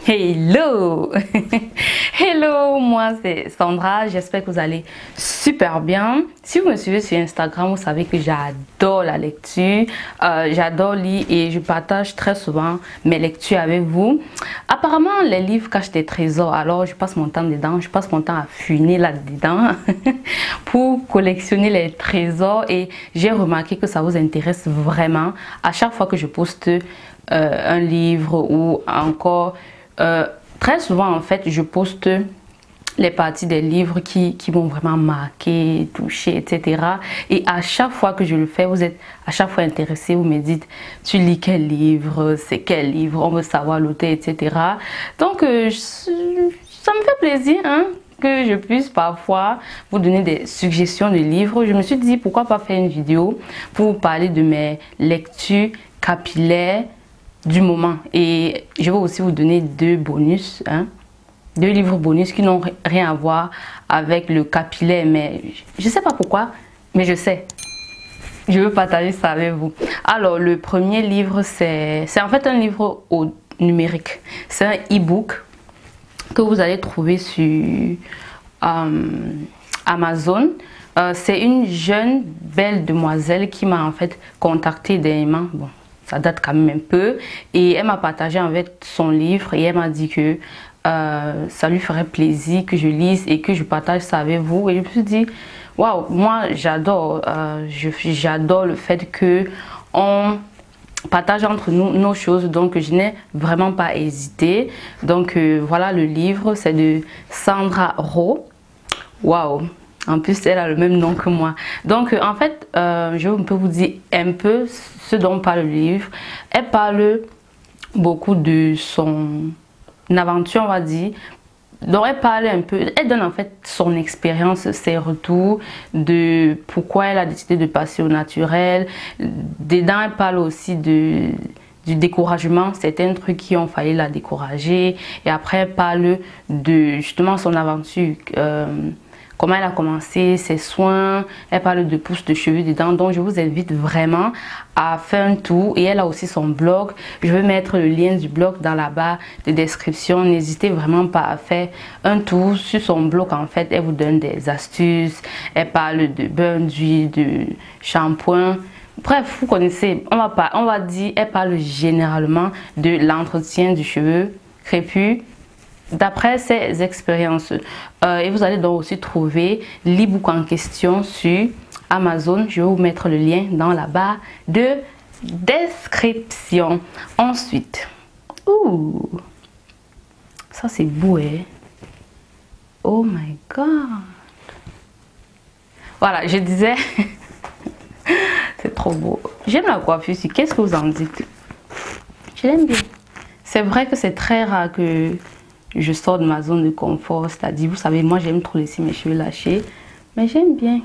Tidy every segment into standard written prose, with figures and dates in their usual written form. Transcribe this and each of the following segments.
Hello! Hello, moi c'est Sandra, j'espère que vous allez super bien. Si vous me suivez sur Instagram, vous savez que j'adore la lecture, j'adore lire et je partage très souvent mes lectures avec vous. Apparemment, les livres cachent des trésors, alors je passe mon temps dedans, je passe mon temps à fuiner là-dedans pour collectionner les trésors et j'ai remarqué que ça vous intéresse vraiment. À chaque fois que je poste un livre ou encore... très souvent en fait je poste les parties des livres qui m'ont vraiment marqué, touché, etc. Et à chaque fois que je le fais, vous êtes à chaque fois intéressé, vous me dites tu lis quel livre, c'est quel livre, on veut savoir l'auteur, etc. Donc ça me fait plaisir que je puisse parfois vous donner des suggestions de livres. Je me suis dit pourquoi pas faire une vidéo pour vous parler de mes lectures capillaires du moment, et je vais aussi vous donner deux bonus, deux livres bonus qui n'ont rien à voir avec le capillaire, mais je sais pas pourquoi, mais je sais, je veux partager ça avec vous. Alors le premier livre, c'est en fait un livre au numérique, c'est un e-book que vous allez trouver sur Amazon. C'est une jeune belle demoiselle qui m'a en fait contacté dernièrement. Bon, ça date quand même un peu, et elle m'a partagé en fait son livre et elle m'a dit que ça lui ferait plaisir que je lise et que je partage ça avec vous. Et je me suis dit waouh, moi j'adore, j'adore le fait que on partage entre nous nos choses, donc je n'ai vraiment pas hésité. Donc voilà, le livre c'est de Sandra Rowe. Waouh, en plus elle a le même nom que moi. Donc en fait je peux vous dire un peu ce dont parle le livre. Elle parle beaucoup de son aventure, on va dire. Donc elle parle un peu, elle donne en fait son expérience, ses retours, de pourquoi elle a décidé de passer au naturel. Dedans elle parle aussi du découragement, certains trucs qui ont failli la décourager. Et après elle parle de justement son aventure, comment elle a commencé, ses soins. Elle parle de pousses de cheveux dedans. Donc je vous invite vraiment à faire un tour. Et elle a aussi son blog. Je vais mettre le lien du blog dans la barre de description. N'hésitez vraiment pas à faire un tour sur son blog. En fait, elle vous donne des astuces. Elle parle de bain d'huile, de shampoing. Bref, vous connaissez. On va dire, elle parle généralement de l'entretien du cheveu crépus d'après ses expériences. Et vous allez donc aussi trouver l'e-book en question sur Amazon. Je vais vous mettre le lien dans la barre de description. Ensuite, ouh, ça c'est beau, hein? Oh my god. Voilà, je disais c'est trop beau. J'aime la coiffure. Qu'est-ce que vous en dites? Je l'aime bien. C'est vrai que c'est très rare que je sors de ma zone de confort, c'est-à-dire, vous savez, moi j'aime trop laisser mes cheveux lâchés, mais j'aime bien,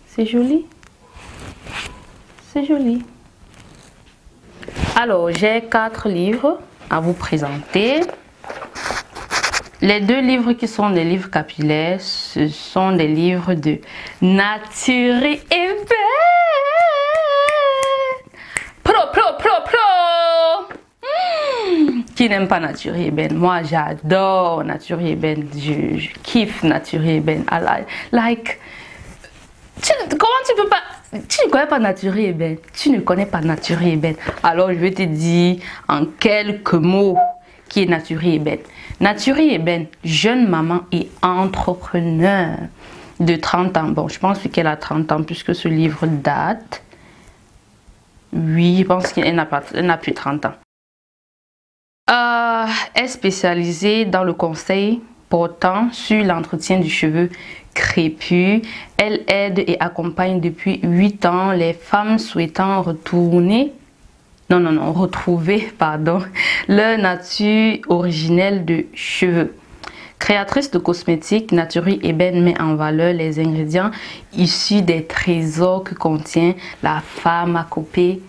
c'est joli, c'est joli. Alors, j'ai 4 livres à vous présenter. Les 2 livres qui sont des livres capillaires, ce sont des livres de Nature et Ébène. Qui n'aime pas Nature et Ébène? Moi j'adore Nature et Ébène, je kiffe Nature et Ébène. Like, comment tu peux pas, tu ne connais pas Nature et Ébène, tu ne connais pas Nature et Ébène. Alors je vais te dire en quelques mots qui est Nature et Ébène. Nature et Ébène, jeune maman et entrepreneur de 30 ans. Bon, je pense qu'elle a 30 ans puisque ce livre date. Oui, je pense qu'elle n'a plus 30 ans. Est spécialisée dans le conseil portant sur l'entretien du cheveu crépus. Elle aide et accompagne depuis 8 ans les femmes souhaitant retrouver leur nature originelle de cheveux. Créatrice de cosmétiques, Nature et Ébène met en valeur les ingrédients issus des trésors que contient la pharmacopée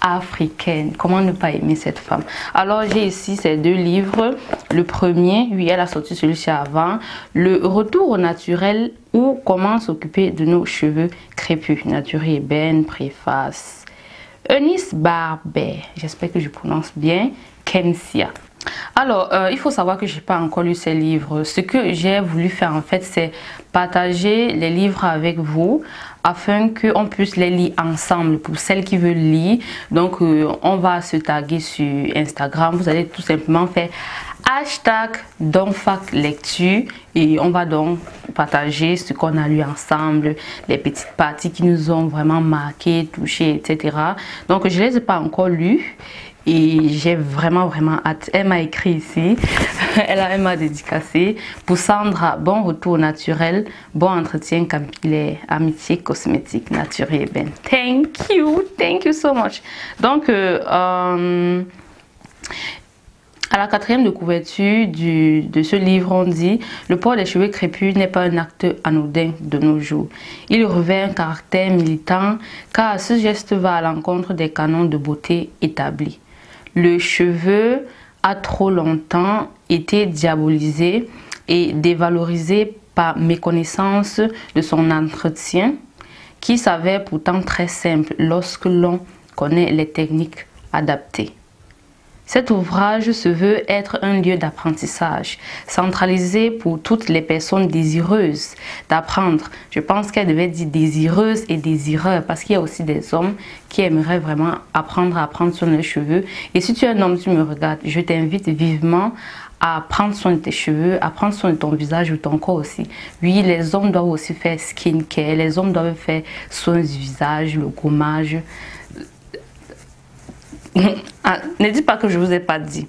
africaine. Comment ne pas aimer cette femme? Alors j'ai ici ces 2 livres. Le premier, oui, elle a sorti celui-ci avant, Le retour au naturel ou comment s'occuper de nos cheveux crépus. Nature et Ébène, préface Eunice Barber, j'espère que je prononce bien, Kensia. Alors, il faut savoir que je n'ai pas encore lu ces livres. Ce que j'ai voulu faire en fait, c'est partager les livres avec vous afin qu'on puisse les lire ensemble pour celles qui veulent lire. Donc, on va se taguer sur Instagram. Vous allez tout simplement faire hashtag #DonFacLecture et on va donc partager ce qu'on a lu ensemble, les petites parties qui nous ont vraiment marqué, touché, etc. Donc, je ne les ai pas encore lus. Et j'ai vraiment hâte. Elle m'a écrit ici, elle m'a dédicacé. Pour Sandra, bon retour naturel, bon entretien capillaire, amitié cosmétique naturelle. Ben, thank you so much. Donc, à la 4e de couverture de ce livre, on dit « Le port des cheveux crépus n'est pas un acte anodin de nos jours. Il revêt un caractère militant car ce geste va à l'encontre des canons de beauté établis. Le cheveu a trop longtemps été diabolisé et dévalorisé par méconnaissance de son entretien qui s'avère pourtant très simple lorsque l'on connaît les techniques adaptées. Cet ouvrage se veut être un lieu d'apprentissage, centralisé pour toutes les personnes désireuses d'apprendre. Je pense qu'elle devait dire désireuses et désireurs parce qu'il y a aussi des hommes qui aimeraient vraiment apprendre à prendre soin de leurs cheveux. Et si tu es un homme, tu me regardes, je t'invite vivement à prendre soin de tes cheveux, à prendre soin de ton visage ou ton corps aussi. Oui, les hommes doivent aussi faire skincare, les hommes doivent faire soin du visage, le gommage. Ah, ne dites pas que je ne vous ai pas dit.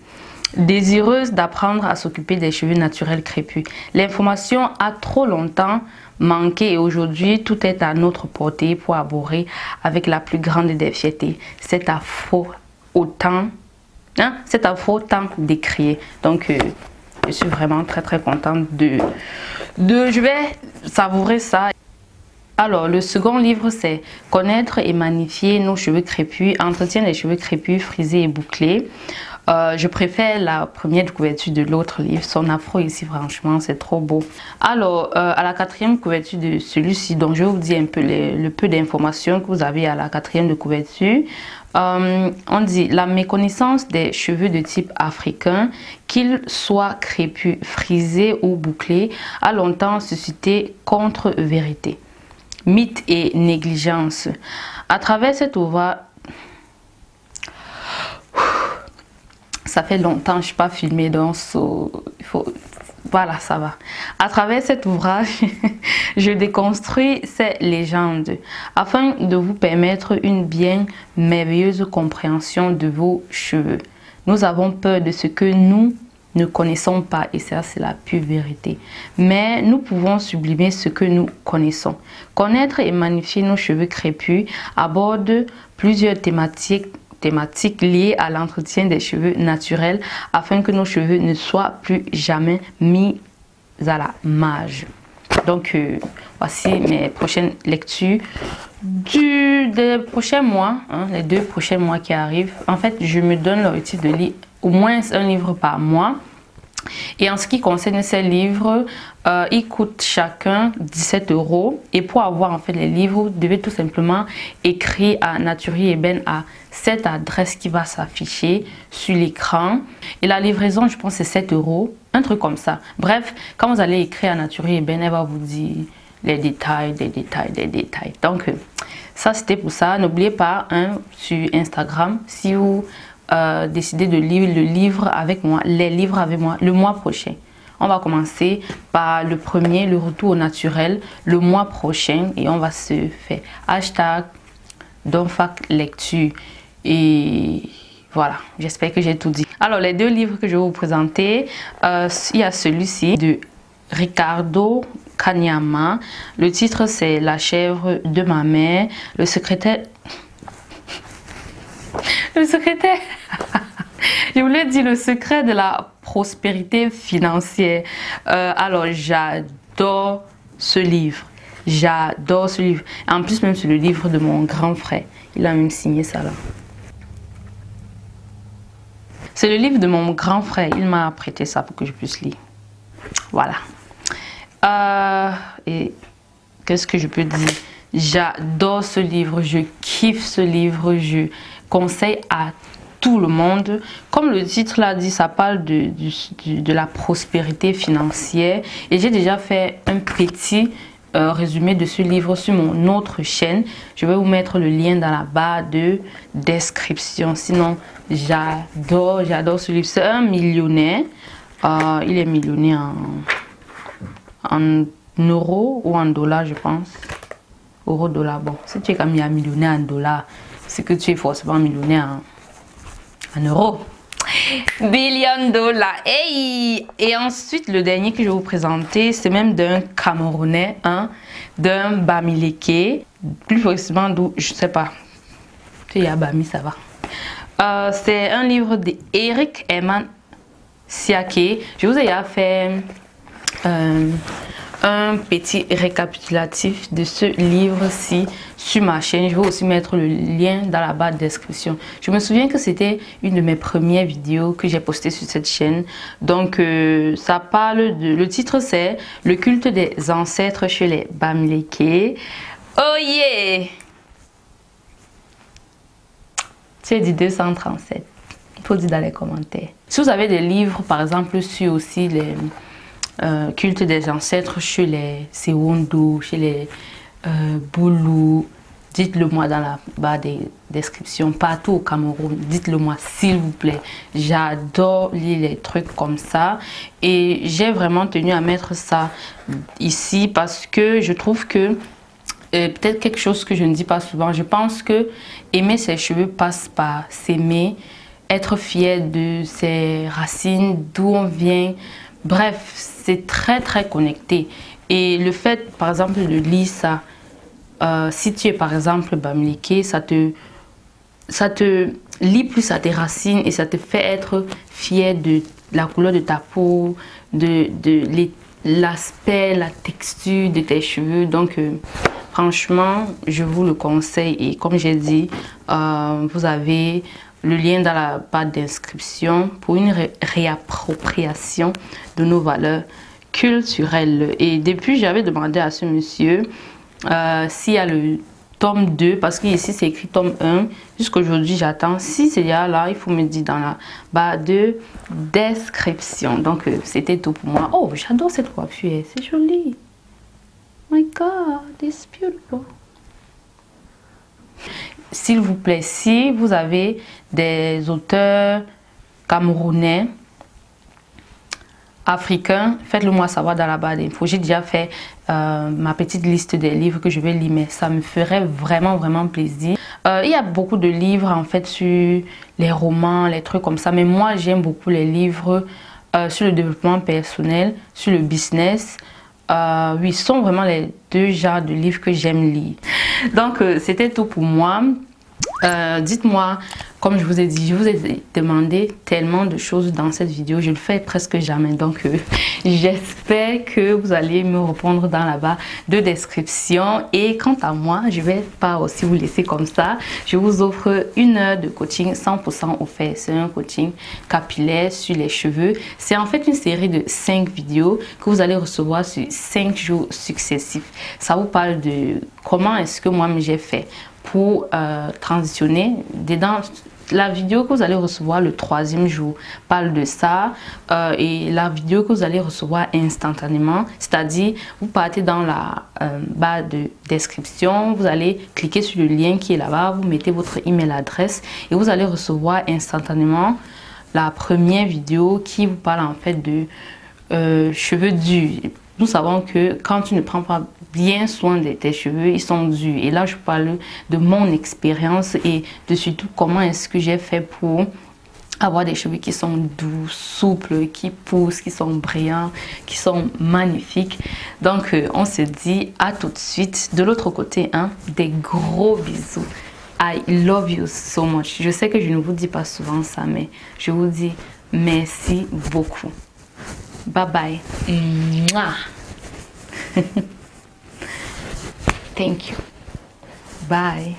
Désireuse d'apprendre à s'occuper des cheveux naturels crépus. L'information a trop longtemps manqué et aujourd'hui tout est à notre portée pour aborder avec la plus grande des fiertés. C'est à faux autant, c'est à faux temps d'écrire. Donc je suis vraiment très contente je vais savourer ça. Alors, le second livre, c'est Connaître et magnifier nos cheveux crépus, entretien des cheveux crépus, frisés et bouclés. Je préfère la première couverture de l'autre livre. Son afro ici, franchement, c'est trop beau. Alors, à la 4e couverture de celui-ci, donc je vais vous dire un peu le peu d'informations que vous avez à la 4e de couverture. On dit la méconnaissance des cheveux de type africain, qu'ils soient crépus, frisés ou bouclés, a longtemps suscité contre-vérité. Mythe et négligence. À travers cet ouvrage, ça fait longtemps que je ne suis pas filmée, donc voilà, ça va. À travers cet ouvrage, je déconstruis ces légendes afin de vous permettre une bien merveilleuse compréhension de vos cheveux. Nous avons peur de ce que nous ne connaissons pas et ça c'est la pure vérité. Mais nous pouvons sublimer ce que nous connaissons. Connaître et magnifier nos cheveux crépus aborde plusieurs thématiques liées à l'entretien des cheveux naturels afin que nos cheveux ne soient plus jamais mis à la marge. Donc voici mes prochaines lectures des prochains mois, les 2 prochains mois qui arrivent. En fait, je me donne l'objectif de lire au moins un livre par mois. Et en ce qui concerne ces livres, ils coûtent chacun 17 €. Et pour avoir en fait les livres, vous devez tout simplement écrire à Naturie Ébène à cette adresse qui va s'afficher sur l'écran. Et la livraison, je pense, c'est 7 €, un truc comme ça. Bref, quand vous allez écrire à Naturie Ébène, elle va vous dire les détails, des détails. Donc, ça c'était pour ça. N'oubliez pas, sur Instagram, si vous décidez de lire le livre avec moi, les livres avec moi, le mois prochain. On va commencer par le premier, le retour au naturel, le mois prochain. Et on va se faire hashtag #DonFacLecture. Et voilà, j'espère que j'ai tout dit. Alors, les 2 livres que je vais vous présenter, il y a celui-ci de Ricardo Kanyama. Le titre, c'est La chèvre de ma mère. Le secrétaire... Je voulais dire le secret de la prospérité financière. Alors, j'adore ce livre. J'adore ce livre. En plus, même c'est le livre de mon grand frère. Il a même signé ça là. C'est le livre de mon grand frère. Il m'a prêté ça pour que je puisse lire. Voilà. Et qu'est-ce que je peux dire? J'adore ce livre. Je kiffe ce livre. Je conseille à tout le monde. Comme le titre l'a dit, ça parle de la prospérité financière. Et j'ai déjà fait un petit résumé de ce livre sur mon autre chaîne. Je vais vous mettre le lien dans la barre de description. Sinon, j'adore ce livre. C'est un millionnaire. Il est millionnaire en euros ou en dollars, je pense. Euro, dollar. Bon, si tu es comme millionnaire en dollars, c'est que tu es forcément millionnaire en euros. Billion dollars. Hey! Et ensuite, le dernier que je vais vous présenter, c'est même d'un Camerounais, hein, d'un Bamileke. Plus précisément, d'où, je sais pas. Tu es à Bami, ça va. C'est un livre d'Eric Herman Siake. Je vous ai déjà fait un petit récapitulatif de ce livre-ci sur ma chaîne. Je vais aussi mettre le lien dans la barre de description. Je me souviens que c'était une de mes premières vidéos que j'ai postées sur cette chaîne. Donc, ça parle de... Le titre, c'est « Le culte des ancêtres chez les Bamileke ». Oh yeah! Tu as dit 237. Il faut dire dans les commentaires. Si vous avez des livres, par exemple, sur aussi les... culte des ancêtres chez les Sewondo, chez les Boulou, dites-le moi dans la barre des descriptions, partout au Cameroun, dites-le moi s'il vous plaît. J'adore lire les trucs comme ça et j'ai vraiment tenu à mettre ça ici parce que je trouve que peut-être quelque chose que je ne dis pas souvent, je pense que aimer ses cheveux passe par s'aimer, être fier de ses racines, d'où on vient. Bref, c'est très connecté. Et le fait, par exemple, de lire ça, si tu es par exemple Bamileke, ça te lie plus à tes racines et ça te fait être fier de la couleur de ta peau, de l'aspect, la texture de tes cheveux. Donc, franchement, je vous le conseille. Et comme j'ai dit, vous avez le lien dans la barre d'inscription pour une réappropriation de nos valeurs culturelles. Et depuis, j'avais demandé à ce monsieur s'il y a le tome 2, parce qu'ici c'est écrit tome 1. Jusqu'aujourd'hui, j'attends. Si c'est là, il faut me dire dans la barre de description. Donc, c'était tout pour moi. Oh, j'adore cette coiffure. C'est joli. My God, it's beautiful. S'il vous plaît, si vous avez des auteurs camerounais, africains, faites-le moi savoir dans la barre d'infos. J'ai déjà fait ma petite liste des livres que je vais lire, mais ça me ferait vraiment plaisir. Il y a beaucoup de livres en fait sur les romans, les trucs comme ça, mais moi j'aime beaucoup les livres sur le développement personnel, sur le business. Oui, ce sont vraiment les deux genres de livres que j'aime lire. Donc, c'était tout pour moi. Dites-moi, comme je vous ai dit, je vous ai demandé tellement de choses dans cette vidéo. Je le fais presque jamais. Donc, j'espère que vous allez me répondre dans la barre de description. Et quant à moi, je ne vais pas aussi vous laisser comme ça. Je vous offre 1 heure de coaching 100% offert. C'est un coaching capillaire sur les cheveux. C'est en fait une série de 5 vidéos que vous allez recevoir sur 5 jours successifs. Ça vous parle de comment est-ce que moi j'ai fait pour transitionner. Dedans, la vidéo que vous allez recevoir le 3e jour parle de ça, et la vidéo que vous allez recevoir instantanément, c'est-à-dire vous partez dans la barre de description, vous allez cliquer sur le lien qui est là-bas, vous mettez votre email adresse et vous allez recevoir instantanément la première vidéo qui vous parle en fait de cheveux durs. Nous savons que quand tu ne prends pas bien soin de tes cheveux, ils sont durs. Et là, je parle de mon expérience et de surtout comment est-ce que j'ai fait pour avoir des cheveux qui sont doux, souples, qui poussent, qui sont brillants, qui sont magnifiques. Donc, on se dit à tout de suite. De l'autre côté, hein, des gros bisous. I love you so much. Je sais que je ne vous dis pas souvent ça, mais je vous dis merci beaucoup. Bye bye. Mwah. Thank you. Bye.